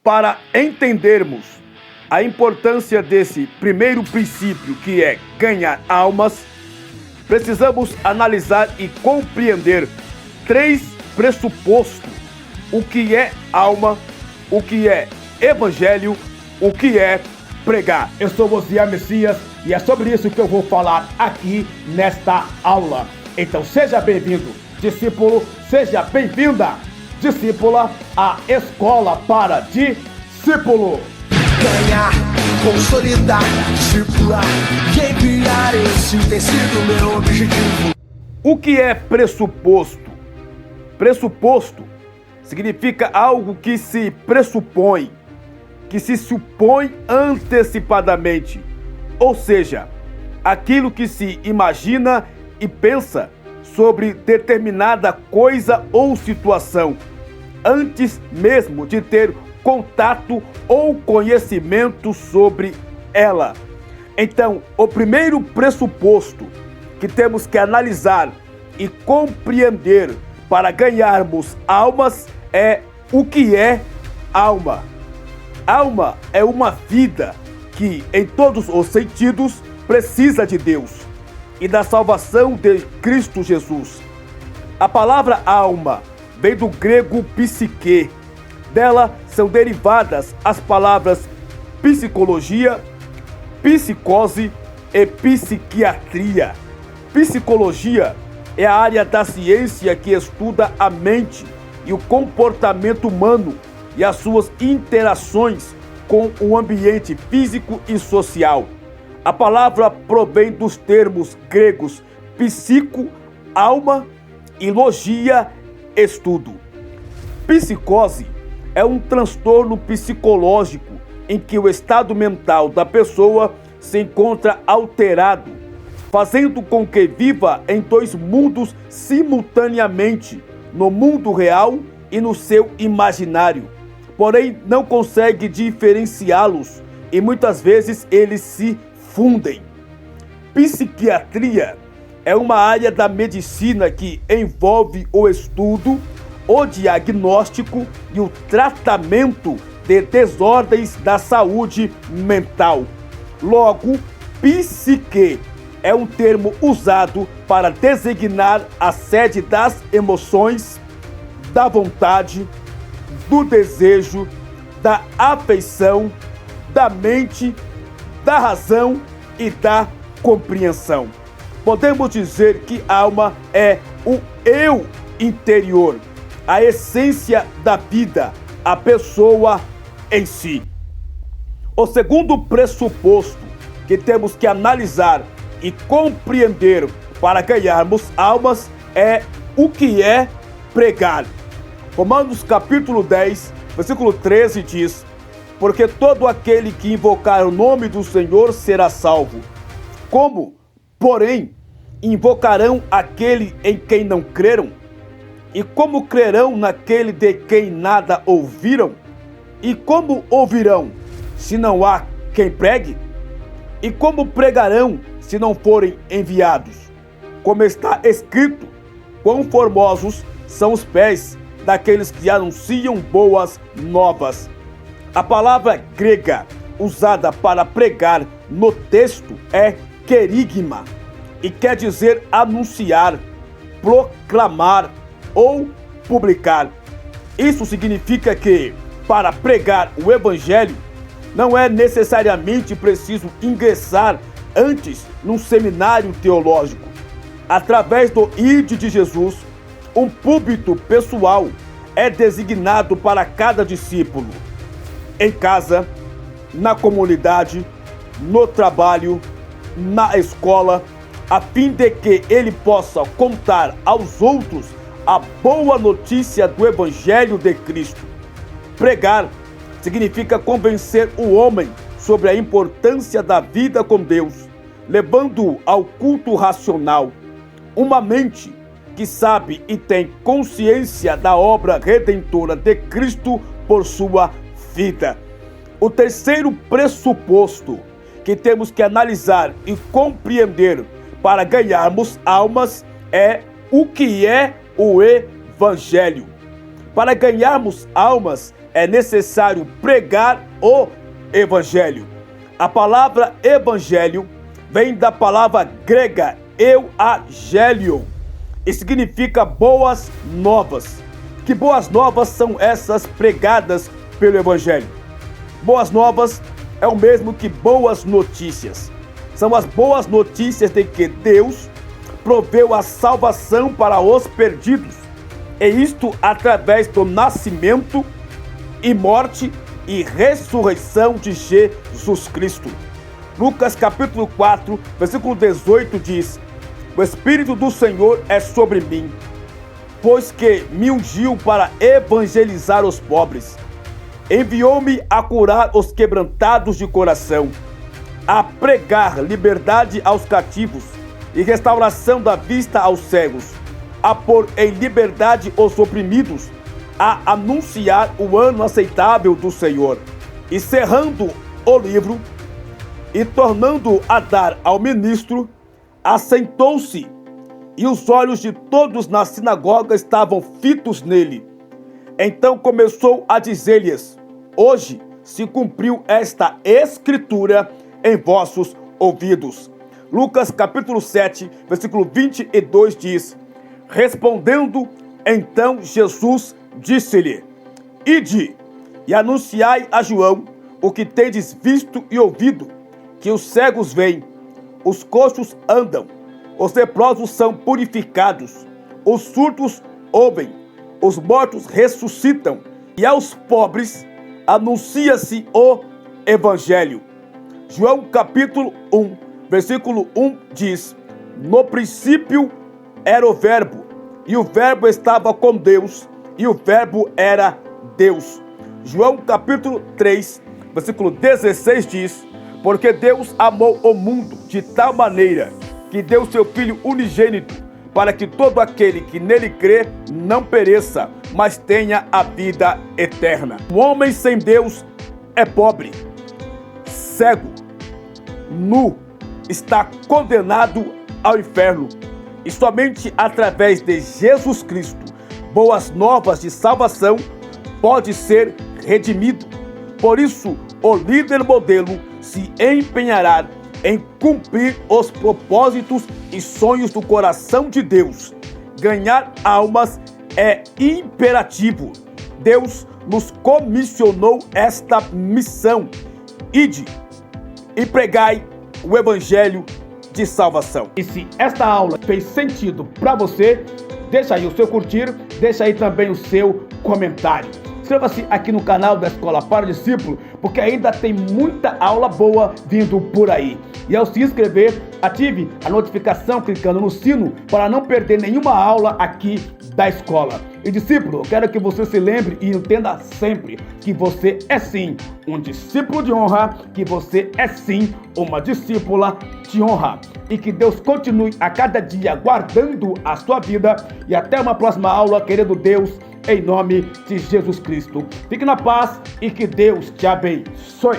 Para entendermos a importância desse primeiro princípio, que é ganhar almas, precisamos analisar e compreender 3 pressupostos: o que é alma, o que é evangelho, o que é pregar. Eu sou Osias Messias e é sobre isso que eu vou falar aqui nesta aula. Então seja bem-vindo, discípulo, seja bem-vinda, discípula, à Escola para Discípulo. Ganhar, consolidar, discipular, enviar, esse tem sido meu objetivo. O que é pressuposto? Pressuposto significa algo que se pressupõe, que se supõe antecipadamente, ou seja, aquilo que se imagina e pensa sobre determinada coisa ou situação, antes mesmo de ter contato ou conhecimento sobre ela. Então, o primeiro pressuposto que temos que analisar e compreender para ganharmos almas é o que é alma. Alma é uma vida que, em todos os sentidos, precisa de Deus e da salvação de Cristo Jesus. A palavra alma vem do grego psique. Dela são derivadas as palavras psicologia, psicose e psiquiatria. Psicologia é a área da ciência que estuda a mente e o comportamento humano e as suas interações com o ambiente físico e social. A palavra provém dos termos gregos psico, alma, e logia, estudo. Psicose é um transtorno psicológico em que o estado mental da pessoa se encontra alterado, fazendo com que viva em 2 mundos simultaneamente, no mundo real e no seu imaginário. Porém, não consegue diferenciá-los e muitas vezes eles se fundem. Psiquiatria é uma área da medicina que envolve o estudo, o diagnóstico e o tratamento de desordens da saúde mental. Logo, psique é um termo usado para designar a sede das emoções, da vontade, do desejo, da afeição, da mente, da razão e da compreensão. Podemos dizer que alma é o eu interior, a essência da vida, a pessoa em si. O segundo pressuposto que temos que analisar e compreender para ganharmos almas é o que é pregar. Romanos capítulo 10, versículo 13 diz: porque todo aquele que invocar o nome do Senhor será salvo. Como, porém, invocarão aquele em quem não creram? E como crerão naquele de quem nada ouviram? E como ouvirão, se não há quem pregue? E como pregarão, se não forem enviados? Como está escrito: quão formosos são os pés daqueles que anunciam boas novas. A palavra grega usada para pregar no texto é querigma e quer dizer anunciar, proclamar ou publicar. Isso significa que, para pregar o evangelho, não é necessariamente preciso ingressar antes num seminário teológico. Através do ID de Jesus, um púlpito pessoal é designado para cada discípulo, em casa, na comunidade, no trabalho, na escola, a fim de que ele possa contar aos outros a boa notícia do Evangelho de Cristo. Pregar significa convencer o homem sobre a importância da vida com Deus, levando-o ao culto racional. Uma mente que sabe e tem consciência da obra redentora de Cristo por sua vida. O terceiro pressuposto que temos que analisar e compreender para ganharmos almas é o que é o Evangelho. Para ganharmos almas é necessário pregar o evangelho. A palavra evangelho vem da palavra grega euagelion e significa boas novas. Que boas novas são essas pregadas pelo evangelho? Boas novas é o mesmo que boas notícias. São as boas notícias de que Deus proveu a salvação para os perdidos, e isto através do nascimento e morte e ressurreição de Jesus Cristo. Lucas capítulo 4, versículo 18 diz: o Espírito do Senhor é sobre mim, pois que me ungiu para evangelizar os pobres. Enviou-me a curar os quebrantados de coração, a pregar liberdade aos cativos e restauração da vista aos cegos, a pôr em liberdade os oprimidos, a anunciar o ano aceitável do Senhor. E cerrando o livro e tornando a dar ao ministro, assentou-se, e os olhos de todos na sinagoga estavam fitos nele. Então começou a dizer-lhes: hoje se cumpriu esta escritura em vossos ouvidos. Lucas capítulo 7, versículo 22 diz: respondendo então Jesus disse-lhe: ide e anunciai a João o que tendes visto e ouvido, que os cegos veem, os coxos andam, os leprosos são purificados, os surdos ouvem, os mortos ressuscitam, e aos pobres anuncia-se o evangelho. João capítulo 1, versículo 1 diz: no princípio era o verbo, e o verbo estava com Deus, e o verbo era Deus. João capítulo 3, versículo 16 diz: porque Deus amou o mundo de tal maneira que deu seu Filho unigênito, para que todo aquele que nele crê não pereça, mas tenha a vida eterna. O homem sem Deus é pobre, cego, nu, está condenado ao inferno. E somente através de Jesus Cristo, boas novas de salvação, pode ser redimido. Por isso, o líder modelo se empenhará em cumprir os propósitos e sonhos do coração de Deus. Ganhar almas é imperativo. Deus nos comissionou esta missão: ide e pregai o evangelho de salvação. E se esta aula fez sentido para você, deixa aí o seu curtir, deixa aí também o seu comentário. Inscreva-se aqui no canal da Escola para o Discípulo, porque ainda tem muita aula boa vindo por aí. E ao se inscrever, ative a notificação clicando no sino para não perder nenhuma aula aqui da escola. E discípulo, eu quero que você se lembre e entenda sempre que você é sim um discípulo de honra, que você é sim uma discípula de honra. E que Deus continue a cada dia guardando a sua vida. E até uma próxima aula, querido Deus, em nome de Jesus Cristo. Fique na paz e que Deus te abençoe.